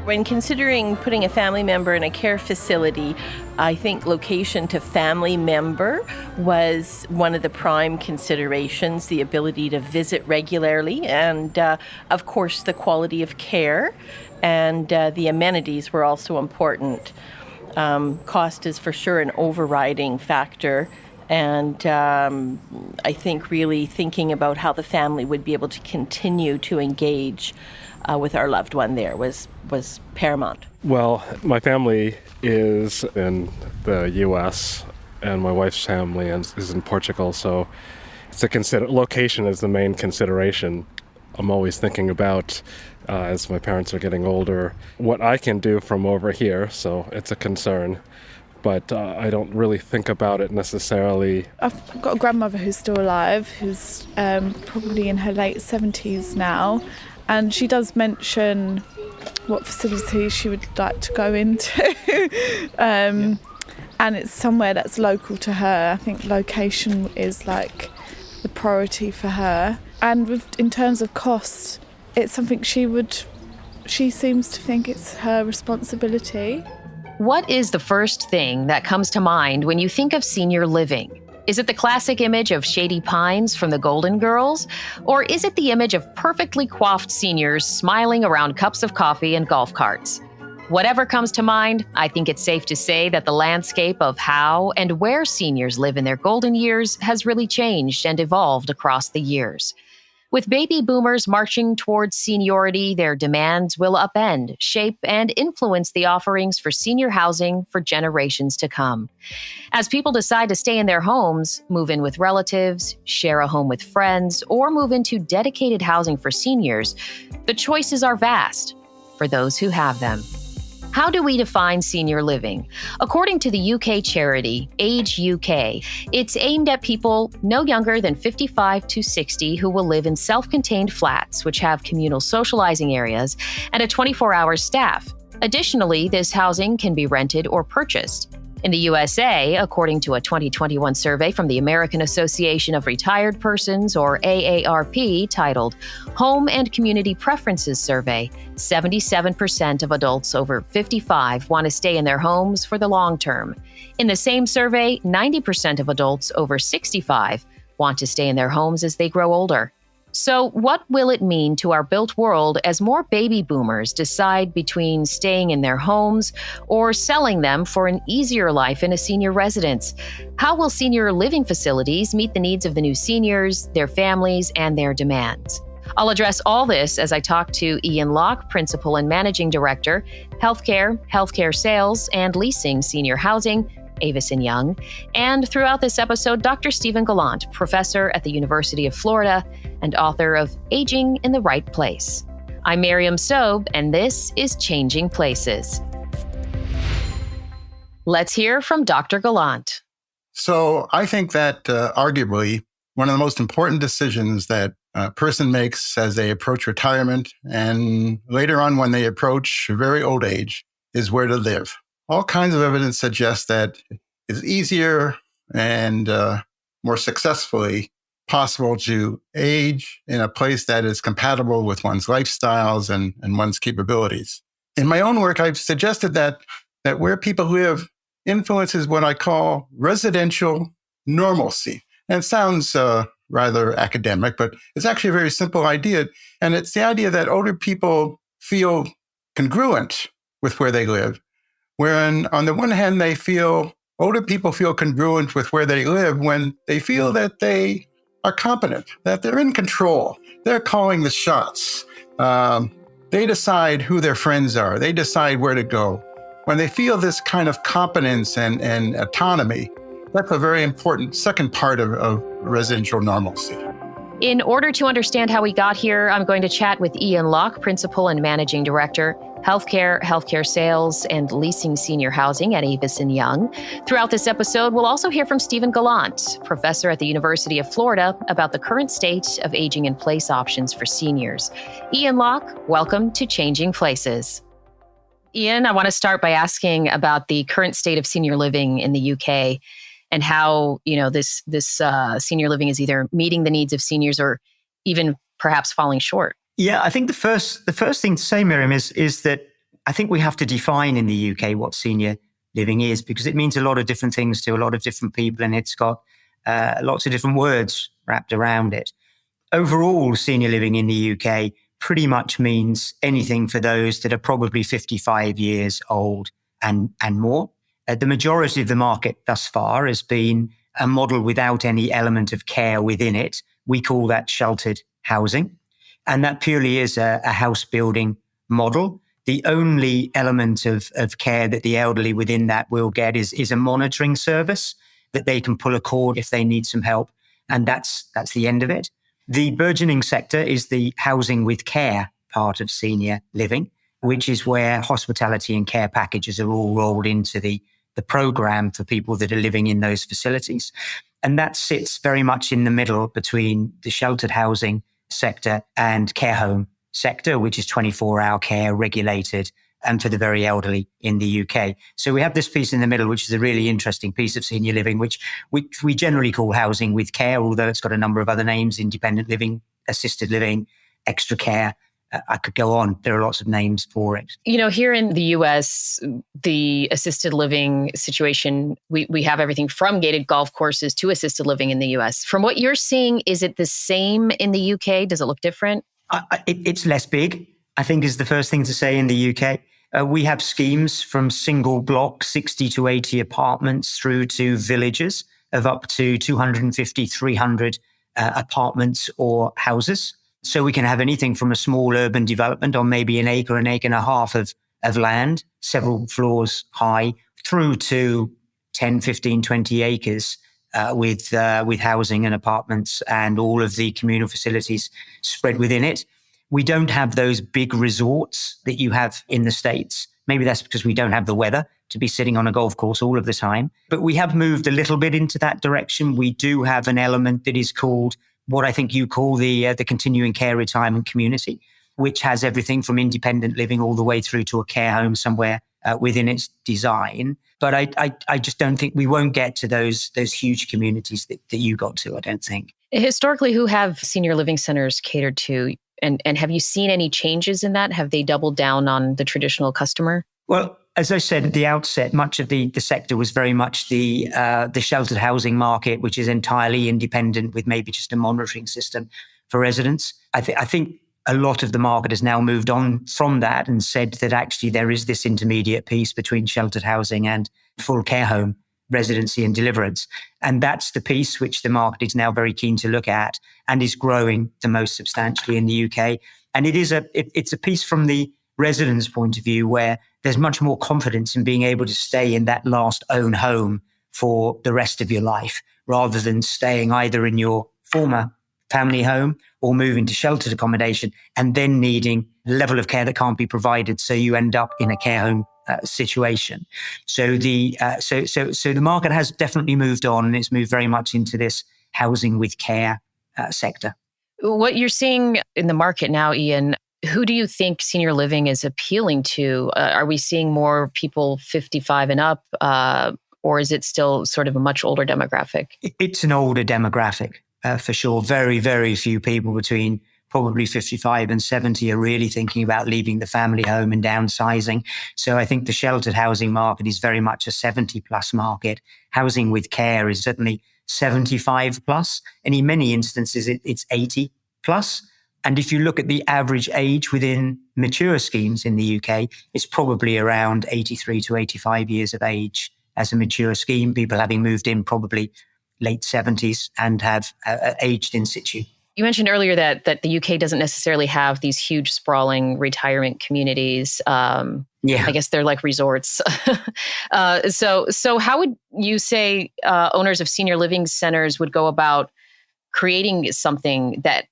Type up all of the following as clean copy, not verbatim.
When considering putting a family member in a care facility, I think location to family member was one of the prime considerations, the ability to visit regularly, and of course the quality of care, and the amenities were also important. Cost is for sure an overriding factor, and I think really thinking about how the family would be able to continue to engage with our loved one there was paramount. Well, my family is in the U.S. and my wife's family is in Portugal, so it's location is the main consideration. I'm always thinking about, as my parents are getting older, what I can do from over here, so it's a concern. But I don't really think about it necessarily. I've got a grandmother who's still alive, who's probably in her late 70s now, and she does mention what facility she would like to go into. And it's somewhere that's local to her. I think location is like the priority for her. And in terms of cost, it's something she seems to think it's her responsibility. What is the first thing that comes to mind when you think of senior living? Is it the classic image of shady pines from the Golden Girls? Or is it the image of perfectly coiffed seniors smiling around cups of coffee and golf carts? Whatever comes to mind, I think it's safe to say that the landscape of how and where seniors live in their golden years has really changed and evolved across the years. With baby boomers marching towards seniority, their demands will upend, shape, and influence the offerings for senior housing for generations to come. As people decide to stay in their homes, move in with relatives, share a home with friends, or move into dedicated housing for seniors, the choices are vast for those who have them. How do we define senior living? According to the UK charity Age UK, it's aimed at people no younger than 55 to 60 who will live in self-contained flats, which have communal socializing areas and a 24-hour staff. Additionally, this housing can be rented or purchased. In the USA, according to a 2021 survey from the American Association of Retired Persons, or AARP, titled Home and Community Preferences Survey, 77% of adults over 55 want to stay in their homes for the long term. In the same survey, 90% of adults over 65 want to stay in their homes as they grow older. So what will it mean to our built world as more baby boomers decide between staying in their homes or selling them for an easier life in a senior residence? How will senior living facilities meet the needs of the new seniors, their families, and their demands? I'll address all this as I talk to Ian Locke, Principal and Managing Director, Healthcare Sales, and Leasing Senior Housing, Avis & Young, and throughout this episode, Dr. Stephen Gallant, professor at the University of Florida and author of Aging in the Right Place. I'm Miriam Sobe, and this is Changing Places. Let's hear from Dr. Gallant. So I think that arguably one of the most important decisions that a person makes as they approach retirement and later on when they approach very old age is where to live. All kinds of evidence suggests that it's easier and more successfully possible to age in a place that is compatible with one's lifestyles and one's capabilities. In my own work, I've suggested that where people live influences what I call residential normalcy. And it sounds rather academic, but it's actually a very simple idea. And it's the idea that older people feel congruent with where they live. Wherein, on the one hand, older people feel congruent with where they live when they feel that they are competent, that they're in control. They're calling the shots. They decide who their friends are. They decide where to go. When they feel this kind of competence and autonomy, that's a very important second part of residential normalcy. In order to understand how we got here, I'm going to chat with Ian Locke, Principal and Managing Director, Healthcare Sales, and Leasing Senior Housing at Avis & Young. Throughout this episode, we'll also hear from Stephen Gallant, professor at the University of Florida, about the current state of aging in place options for seniors. Ian Locke, welcome to Changing Places. Ian, I want to start by asking about the current state of senior living in the UK and how, this senior living is either meeting the needs of seniors or even perhaps falling short. Yeah, I think the first thing to say, Miriam, is that I think we have to define in the UK what senior living is, because it means a lot of different things to a lot of different people, and it's got lots of different words wrapped around it. Overall, senior living in the UK pretty much means anything for those that are probably 55 years old and more. The majority of the market thus far has been a model without any element of care within it. We call that sheltered housing. And that purely is a house building model. The only element of care that the elderly within that will get is a monitoring service that they can pull a cord if they need some help. And that's the end of it. The burgeoning sector is the housing with care part of senior living, which is where hospitality and care packages are all rolled into the program for people that are living in those facilities. And that sits very much in the middle between the sheltered housing sector and care home sector, which is 24-hour care regulated and for the very elderly in the UK. So we have this piece in the middle, which is a really interesting piece of senior living, which we generally call housing with care, although it's got a number of other names: independent living, assisted living, extra care. I could go on. There are lots of names for it. You know, here in the US, the assisted living situation, we have everything from gated golf courses to assisted living in the US. From what you're seeing, is it the same in the UK? Does it look different? It's less big, I think, is the first thing to say in the UK. We have schemes from single block, 60 to 80 apartments, through to villages of up to 250, 300 apartments or houses. So we can have anything from a small urban development on maybe an acre and a half of land, several floors high, through to 10, 15, 20 acres with housing and apartments and all of the communal facilities spread within it. We don't have those big resorts that you have in the States. Maybe that's because we don't have the weather to be sitting on a golf course all of the time. But we have moved a little bit into that direction. We do have an element that is called what I think you call the continuing care retirement community, which has everything from independent living all the way through to a care home somewhere within its design. But I just don't think we won't get to those huge communities that you got to, I don't think. Historically, who have senior living centers catered to? And have you seen any changes in that? Have they doubled down on the traditional customer? Well, as I said at the outset, much of the sector was very much the sheltered housing market, which is entirely independent with maybe just a monitoring system for residents. I think a lot of the market has now moved on from that and said that actually there is this intermediate piece between sheltered housing and full care home residency and deliverance. And that's the piece which the market is now very keen to look at and is growing the most substantially in the UK. And it's a piece from the residents' point of view where there's much more confidence in being able to stay in that last own home for the rest of your life, rather than staying either in your former family home or moving to sheltered accommodation and then needing a level of care that can't be provided. So you end up in a care home situation. So the market has definitely moved on, and it's moved very much into this housing with care sector. What you're seeing in the market now, Ian, who do you think senior living is appealing to? Are we seeing more people 55 and up, or is it still sort of a much older demographic? It's an older demographic, for sure. Very, very few people between probably 55 and 70 are really thinking about leaving the family home and downsizing. So I think the sheltered housing market is very much a 70 plus market. Housing with care is certainly 75 plus. And in many instances, it's 80 plus. And if you look at the average age within mature schemes in the UK, it's probably around 83 to 85 years of age as a mature scheme, people having moved in probably late 70s and have aged in situ. You mentioned earlier that the UK doesn't necessarily have these huge sprawling retirement communities. I guess they're like resorts. So how would you say owners of senior living centers would go about creating something that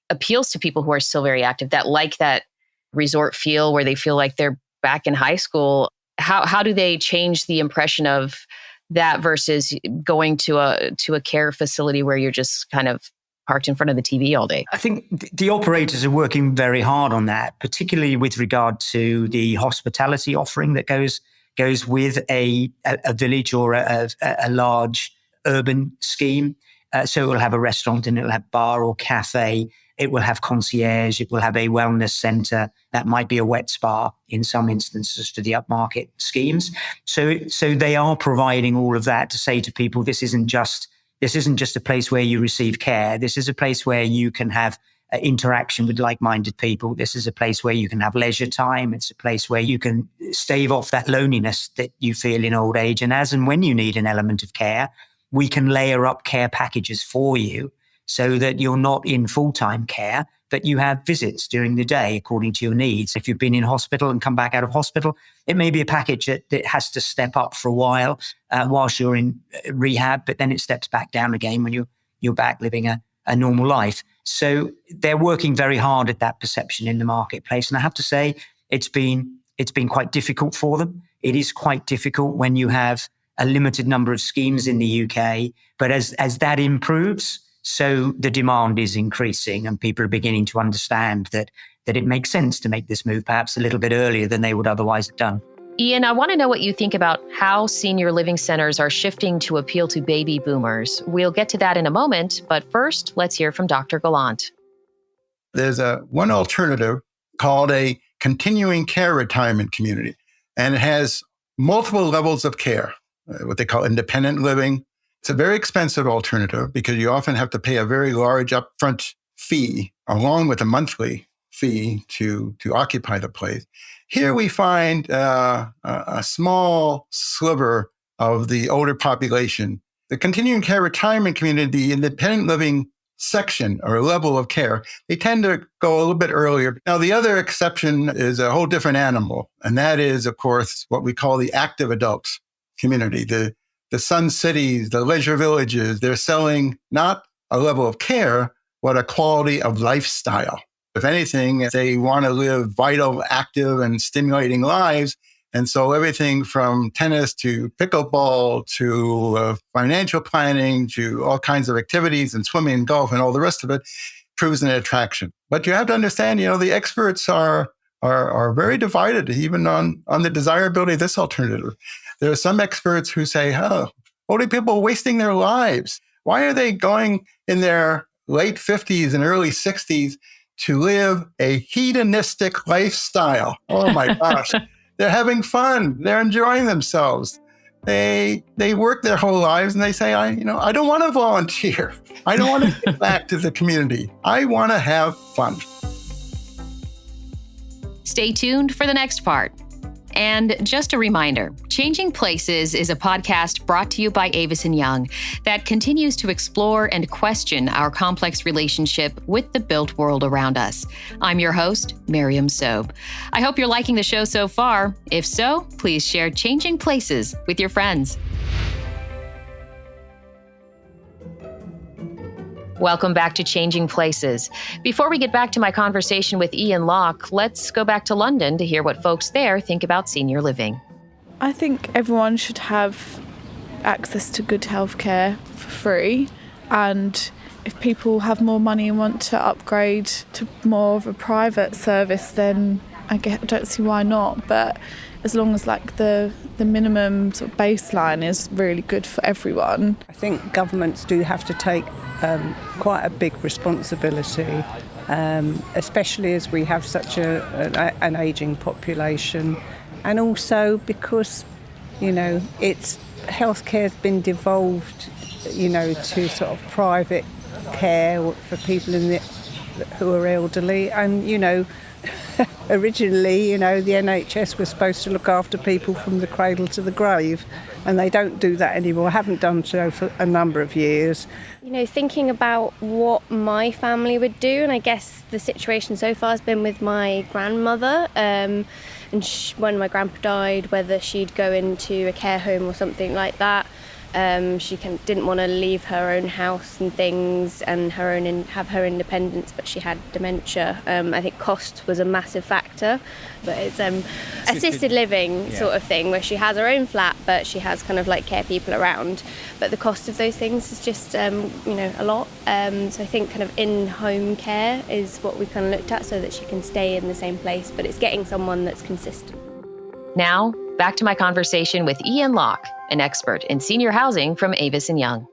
appeals to people who are still very active, that like that resort feel where they feel like they're back in high school? How do they change the impression of that versus going to a care facility where you're just kind of parked in front of the TV all day? I think the operators are working very hard on that, particularly with regard to the hospitality offering that goes with a village or a large urban scheme. So it'll have a restaurant and it'll have bar or cafe, It will have concierge. It will have a wellness center. That might be a wet spa in some instances for the upmarket schemes. So they are providing all of that to say to people, this isn't just a place where you receive care. This is a place where you can have interaction with like-minded people. This is a place where you can have leisure time. It's a place where you can stave off that loneliness that you feel in old age. And as and when you need an element of care, we can layer up care packages for you so that you're not in full-time care, but you have visits during the day according to your needs. If you've been in hospital and come back out of hospital, it may be a package that has to step up for a while whilst you're in rehab, but then it steps back down again when you're back living a normal life. So they're working very hard at that perception in the marketplace. And I have to say, it's been quite difficult for them. It is quite difficult when you have a limited number of schemes in the UK. But as that improves, so the demand is increasing and people are beginning to understand that it makes sense to make this move perhaps a little bit earlier than they would otherwise have done. Ian, I want to know what you think about how senior living centers are shifting to appeal to baby boomers. We'll get to that in a moment, but first, let's hear from Dr. Gallant. There's one alternative called a continuing care retirement community, and it has multiple levels of care, what they call independent living. It's a very expensive alternative because you often have to pay a very large upfront fee along with a monthly fee to occupy the place. Here we find a small sliver of the older population. The continuing care retirement community, the independent living section or level of care, they tend to go a little bit earlier. Now, the other exception is a whole different animal, and that is, of course, what we call the active adults community, the Sun Cities, the leisure villages. They're selling not a level of care, but a quality of lifestyle. If anything, they want to live vital, active, and stimulating lives. And so everything from tennis to pickleball to financial planning to all kinds of activities and swimming and golf and all the rest of it proves an attraction. But you have to understand, the experts are very divided even on the desirability of this alternative. There are some experts who say, older people are wasting their lives. Why are they going in their late 50s and early 60s to live a hedonistic lifestyle? Oh my gosh. They're having fun. They're enjoying themselves. They work their whole lives and they say, I don't want to volunteer. I don't want to give back to the community. I want to have fun. Stay tuned for the next part. And just a reminder, Changing Places is a podcast brought to you by Avis & Young that continues to explore and question our complex relationship with the built world around us. I'm your host, Miriam Sobe. I hope you're liking the show so far. If so, please share Changing Places with your friends. Welcome back to Changing Places. Before we get back to my conversation with Ian Locke, let's go back to London to hear what folks there think about senior living. I think everyone should have access to good healthcare for free, and if people have more money and want to upgrade to more of a private service, then I don't see why not. But as long as the minimum sort of baseline is really good for everyone. I think governments do have to take quite a big responsibility, especially as we have such an ageing population, and also because it's healthcare's been devolved to sort of private care for people who are elderly, and originally, the NHS was supposed to look after people from the cradle to the grave, and they don't do that anymore, haven't done so for a number of years. Thinking about what my family would do, and I guess the situation so far has been with my grandmother, and when my grandpa died, whether she'd go into a care home or something like that. She didn't want to leave her own house and things and have her independence, but she had dementia. I think cost was a massive factor, but it's assisted living sort of thing where she has her own flat, but she has kind of care people around. But the cost of those things is just a lot. So I think kind of in-home care is what we kind of looked at so that she can stay in the same place, but it's getting someone that's consistent. Now, back to my conversation with Ian Locke, an expert in senior housing from Avis & Young.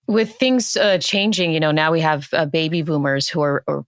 With things changing, now we have baby boomers who are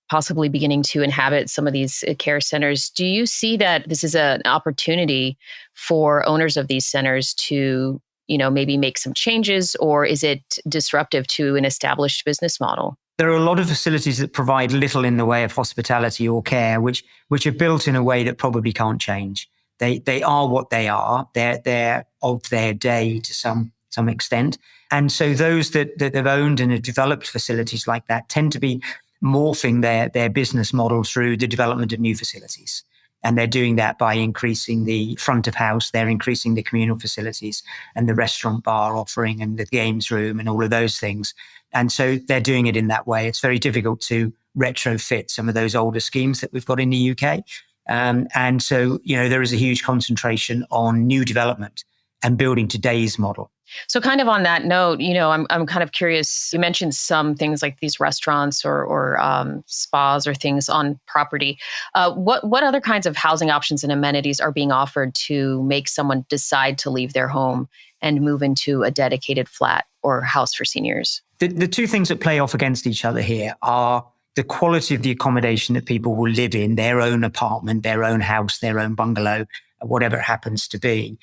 possibly beginning to inhabit some of these care centers. Do you see that this is an opportunity for owners of these centers to, maybe make some changes, or is it disruptive to an established business model? There are a lot of facilities that provide little in the way of hospitality or care, which are built in a way that probably can't change. They are what they are. They're of their day to some extent. And so those that have owned and have developed facilities like that tend to be morphing their business model through the development of new facilities. And they're doing that by increasing the front of house, they're increasing the communal facilities and the restaurant bar offering and the games room and all of those things. And so they're doing it in that way. It's very difficult to retrofit some of those older schemes that we've got in the UK. And so, there is a huge concentration on new development and building today's model. So kind of on that note, I'm kind of curious. You mentioned some things like these restaurants or spas or things on property. What other kinds of housing options and amenities are being offered to make someone decide to leave their home and move into a dedicated flat or house for seniors? The two things that play off against each other here are the quality of the accommodation that people will live in, their own apartment, their own house, their own bungalow, whatever it happens to be,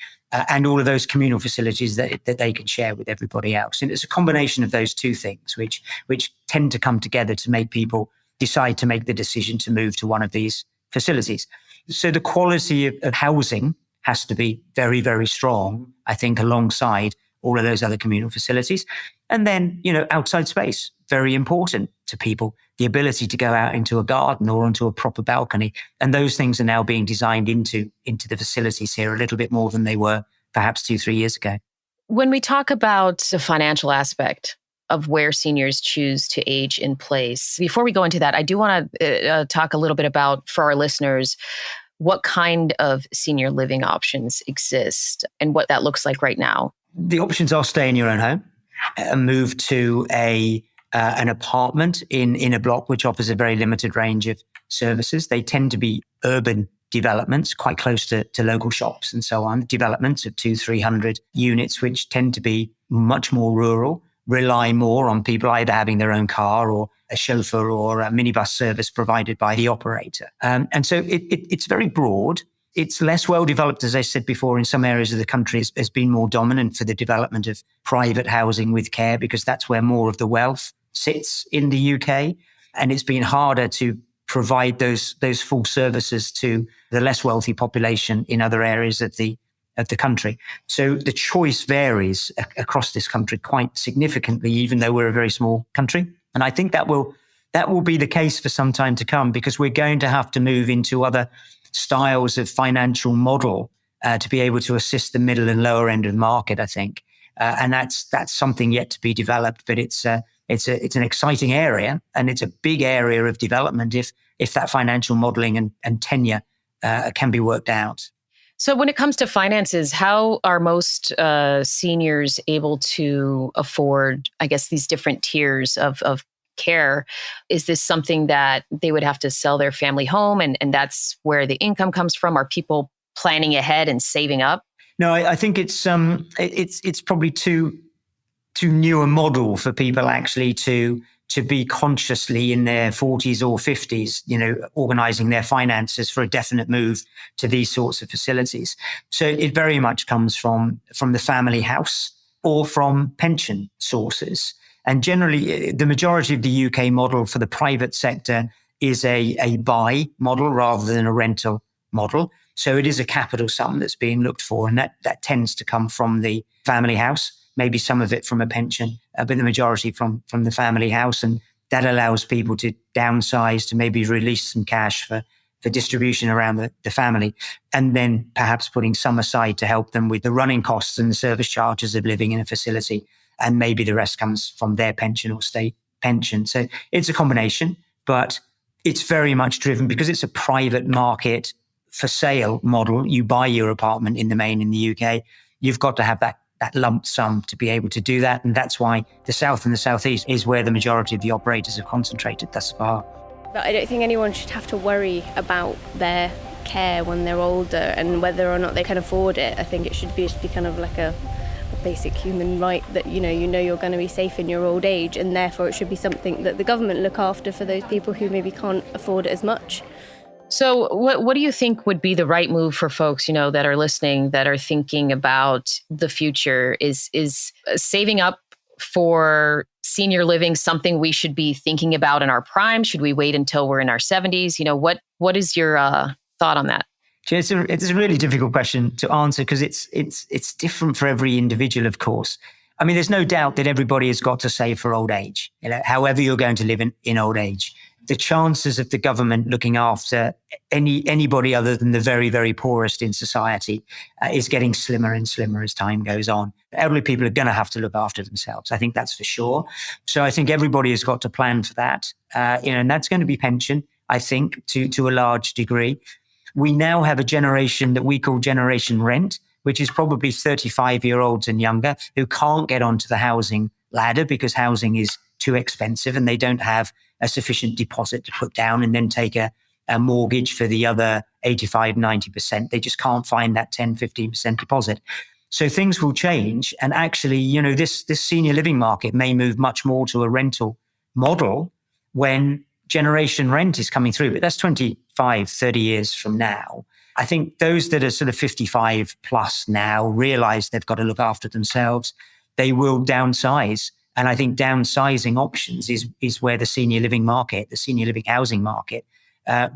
and all of those communal facilities that they can share with everybody else. And it's a combination of those two things which tend to come together to make people decide to make the decision to move to one of these facilities. So the quality of housing has to be very, very strong, I think, alongside all of those other communal facilities. And then, outside space, very important to people, the ability to go out into a garden or onto a proper balcony. And those things are now being designed into the facilities here a little bit more than they were perhaps 2-3 years ago. When we talk about the financial aspect of where seniors choose to age in place, before we go into that, I do want to talk a little bit about, for our listeners, what kind of senior living options exist and what that looks like right now. The options are stay in your own home, move to an apartment in a block which offers a very limited range of services. They tend to be urban developments, quite close to local shops and so on, developments of 200-300 units, which tend to be much more rural, rely more on people either having their own car or a chauffeur or a minibus service provided by the operator. And so it's very broad. It's less well developed, as I said before, in some areas of the country has been more dominant for the development of private housing with care, because that's where more of the wealth sits in the UK. And it's been harder to provide those full services to the less wealthy population in other areas of the country. So the choice varies across this country quite significantly, even though we're a very small country. And I think that will be the case for some time to come, because we're going to have to move into other styles of financial model to be able to assist the middle and lower end of the market, I think. And that's something yet to be developed, but it's an exciting area, and it's a big area of development if that financial modeling and tenure can be worked out. So when it comes to finances, how are most seniors able to afford, I guess, these different tiers of care? Is this something that they would have to sell their family home and that's where the income comes from? Are people planning ahead and saving up? No, I think it's probably too new a model for people actually to be consciously in their 40s or 50s, organizing their finances for a definite move to these sorts of facilities. So it very much comes from the family house or from pension sources. And generally, the majority of the UK model for the private sector is a buy model rather than a rental model. So it is a capital sum that's being looked for, and that tends to come from the family house, maybe some of it from a pension, but the majority from the family house. And that allows people to downsize, to maybe release some cash for distribution around the family, and then perhaps putting some aside to help them with the running costs and the service charges of living in a facility. And maybe the rest comes from their pension or state pension. So it's a combination, but it's very much driven because it's a private market for sale model. You buy your apartment in the main in the UK. You've got to have that lump sum to be able to do that. And that's why the South and the Southeast is where the majority of the operators have concentrated thus far. But I don't think anyone should have to worry about their care when they're older and whether or not they can afford it. I think it should just be kind of like a basic human right that you know you're going to be safe in your old age, and therefore it should be something that the government look after for those people who maybe can't afford it as much. So what do you think would be the right move for folks, that are listening, that are thinking about the future? Is saving up for senior living something we should be thinking about in our prime? Should we wait until we're in our 70s? What is your thought on that? It's a really difficult question to answer because it's different for every individual, of course. I mean, there's no doubt that everybody has got to save for old age, however you're going to live in old age. The chances of the government looking after anybody other than the very, very poorest in society is getting slimmer and slimmer as time goes on. Elderly people are going to have to look after themselves. I think that's for sure. So I think everybody has got to plan for that. And that's going to be pension, I think, to a large degree. We now have a generation that we call Generation Rent, which is probably 35-year-olds and younger who can't get onto the housing ladder because housing is too expensive and they don't have a sufficient deposit to put down and then take a mortgage for the other 85, 90%. They just can't find that 10, 15% deposit. So things will change. And actually, this senior living market may move much more to a rental model when generation rent is coming through. But that's 25, 30 years from now. I think those that are sort of 55 plus now realize they've got to look after themselves. They will downsize. And I think downsizing options is where the senior living market, the senior living housing market,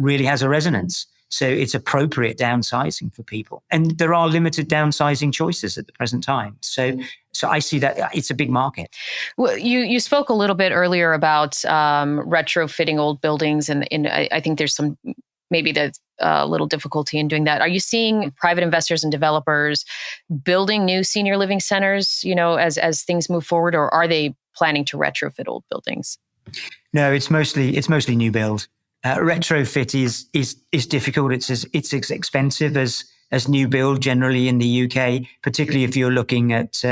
really has a resonance. So it's appropriate downsizing for people. And there are limited downsizing choices at the present time. So I see that it's a big market. Well, you spoke a little bit earlier about retrofitting old buildings. And I think there's maybe there's a little difficulty in doing that. Are you seeing private investors and developers building new senior living centers, as things move forward, or are they planning to retrofit old buildings? No, it's mostly new build. Retrofit is difficult. It's as expensive as new build generally in the UK, particularly if you're looking at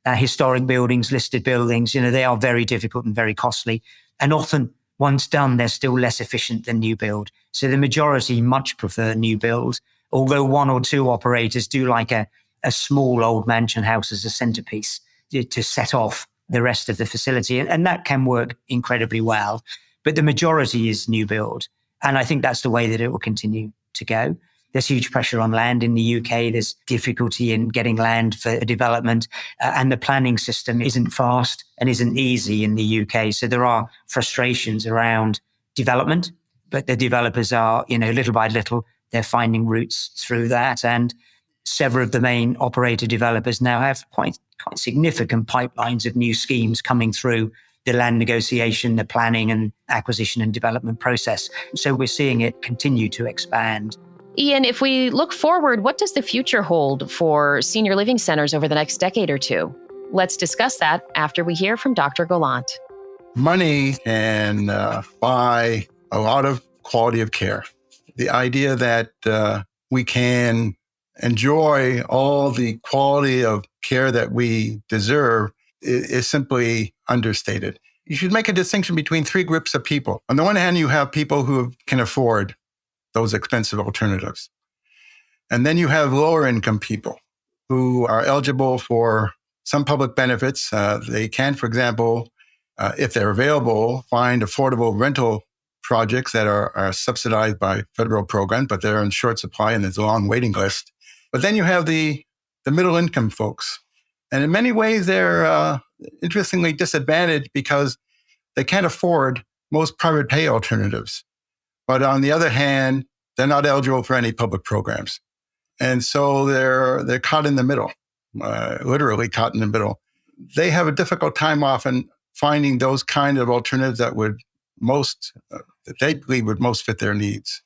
historic buildings, listed buildings. They are very difficult and very costly, and often once done, they're still less efficient than new build. So the majority much prefer new build, although one or two operators do like a small old mansion house as a centerpiece to set off the rest of the facility. And that can work incredibly well. But the majority is new build. And I think that's the way that it will continue to go. There's huge pressure on land in the UK. There's difficulty in getting land for development. And the planning system isn't fast and isn't easy in the UK. So there are frustrations around development, but the developers are, little by little, they're finding routes through that. And several of the main operator developers now have quite significant pipelines of new schemes coming through the land negotiation, the planning and acquisition and development process. So we're seeing it continue to expand. Ian, if we look forward, what does the future hold for senior living centers over the next decade or two? Let's discuss that after we hear from Dr. Gallant. Money can buy a lot of quality of care. The idea that we can enjoy all the quality of care that we deserve is simply understated. You should make a distinction between three groups of people. On the one hand, you have people who can afford those expensive alternatives. And then you have lower income people who are eligible for some public benefits. They can, for example, if they're available, find affordable rental projects that are subsidized by federal programs, but they're in short supply and there's a long waiting list. But then you have the middle income folks. And in many ways, they're interestingly disadvantaged because they can't afford most private pay alternatives. But on the other hand, they're not eligible for any public programs. And so they're caught in the middle, literally caught in the middle. They have a difficult time often finding those kind of alternatives that that they believe would most fit their needs.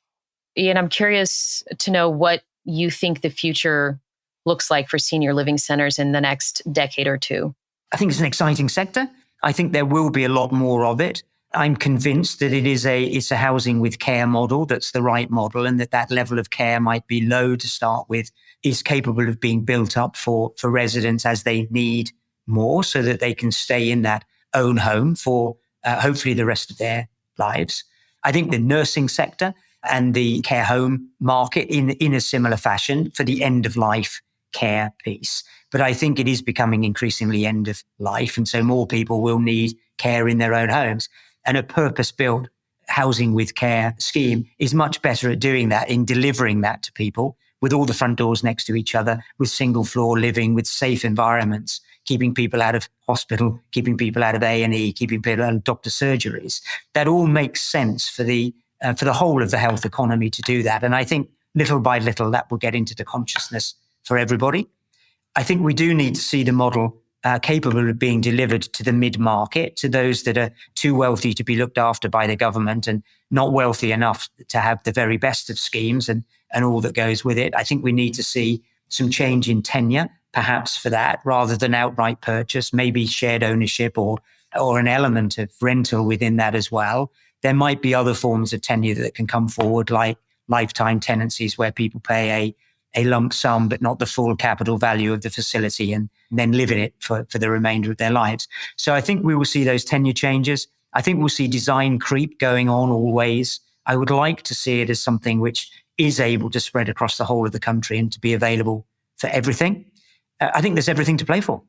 Ian, I'm curious to know what you think the future looks like for senior living centers in the next decade or two. I think it's an exciting sector. I think there will be a lot more of it. I'm convinced that it's a housing with care model that's the right model, and that level of care might be low to start with, is capable of being built up for residents as they need more so that they can stay in that own home for hopefully the rest of their lives. I think the nursing sector and the care home market in a similar fashion for the end of life care piece. But I think it is becoming increasingly end of life. And so more people will need care in their own homes. And a purpose-built housing with care scheme is much better at doing that, in delivering that to people with all the front doors next to each other, with single floor living, with safe environments, keeping people out of hospital, keeping people out of A&E, keeping people out of doctor surgeries. That all makes sense for the whole of the health economy to do that. And I think little by little that will get into the consciousness for everybody. I think we do need to see the model capable of being delivered to the mid-market, to those that are too wealthy to be looked after by the government and not wealthy enough to have the very best of schemes and all that goes with it. I think we need to see some change in tenure, perhaps for that, rather than outright purchase, maybe shared ownership or an element of rental within that as well. There might be other forms of tenure that can come forward, like lifetime tenancies where people pay a lump sum, but not the full capital value of the facility, and then live in it for the remainder of their lives. So I think we will see those tenure changes. I think we'll see design creep going on always. I would like to see it as something which is able to spread across the whole of the country and to be available for everything. I think there's everything to play for.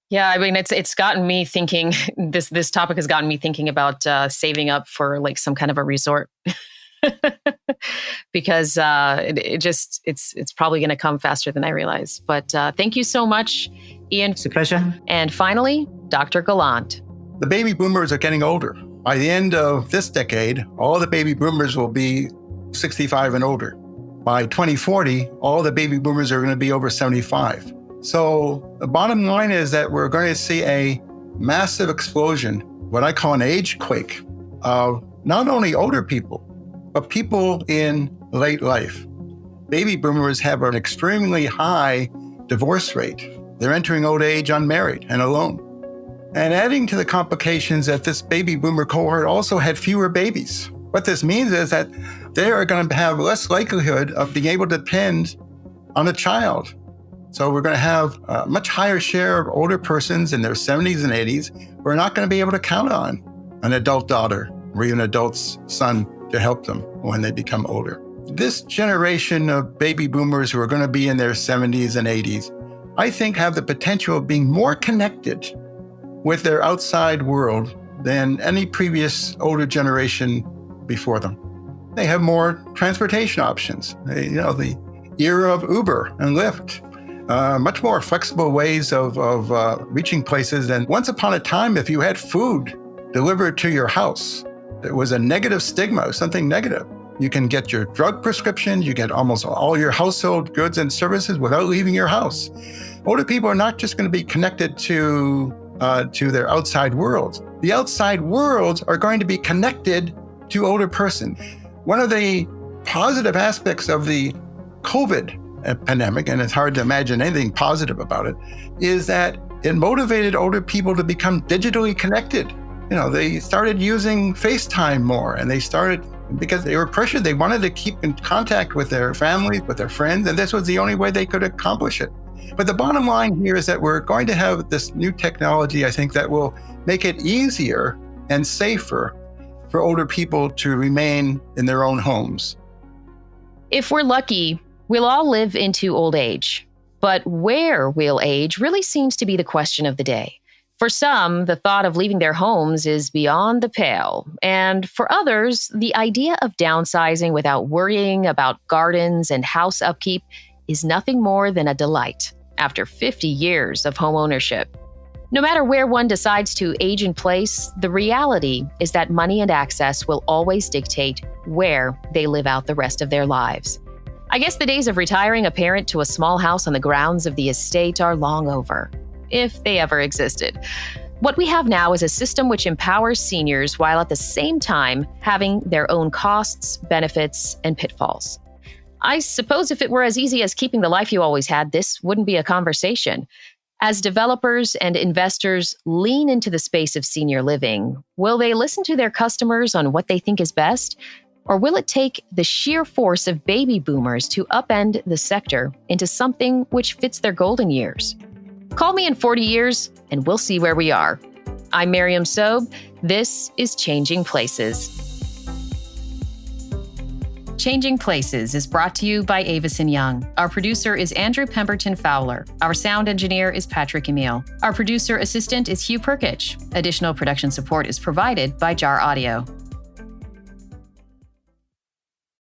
Yeah, I mean, it's gotten me thinking, this topic has gotten me thinking about saving up for like some kind of a resort. Because it's probably going to come faster than I realize. But thank you so much, Ian. It's a pleasure. And finally, Dr. Gallant. The baby boomers are getting older. By the end of this decade, all the baby boomers will be 65 and older. By 2040, all the baby boomers are going to be over 75. So the bottom line is that we're going to see a massive explosion, what I call an age quake, of not only older people, but people in late life. Baby boomers have an extremely high divorce rate. They're entering old age unmarried and alone. And adding to the complications that this baby boomer cohort also had fewer babies. What this means is that they are going to have less likelihood of being able to depend on a child. So we're going to have a much higher share of older persons in their 70s and 80s who are not going to be able to count on an adult daughter or even an adult son to help them when they become older. This generation of baby boomers who are going to be in their 70s and 80s, I think have the potential of being more connected with their outside world than any previous older generation before them. They have more transportation options. The era of Uber and Lyft, much more flexible ways of reaching places. And once upon a time, if you had food delivered to your house, it was a negative stigma, something negative. You can get your drug prescription, you get almost all your household goods and services without leaving your house. Older people are not just going to be connected to their outside worlds. The outside worlds are going to be connected to older person. One of the positive aspects of the COVID pandemic, and it's hard to imagine anything positive about it, is that it motivated older people to become digitally connected. They started using FaceTime more, and they started, because they were pressured, they wanted to keep in contact with their families, with their friends, and this was the only way they could accomplish it. But the bottom line here is that we're going to have this new technology, I think, that will make it easier and safer for older people to remain in their own homes. If we're lucky, we'll all live into old age. But where we'll age really seems to be the question of the day. For some, the thought of leaving their homes is beyond the pale. And for others, the idea of downsizing without worrying about gardens and house upkeep is nothing more than a delight after 50 years of home ownership. No matter where one decides to age in place, the reality is that money and access will always dictate where they live out the rest of their lives. I guess the days of retiring a parent to a small house on the grounds of the estate are long over, if they ever existed. What we have now is a system which empowers seniors while at the same time having their own costs, benefits, and pitfalls. I suppose if it were as easy as keeping the life you always had, this wouldn't be a conversation. As developers and investors lean into the space of senior living, will they listen to their customers on what they think is best? Or will it take the sheer force of baby boomers to upend the sector into something which fits their golden years? Call me in 40 years, and we'll see where we are. I'm Miriam Sobe. This is Changing Places. Changing Places is brought to you by Avison Young. Our producer is Andrew Pemberton Fowler. Our sound engineer is Patrick Emile. Our producer assistant is Hugh Perkich. Additional production support is provided by Jar Audio.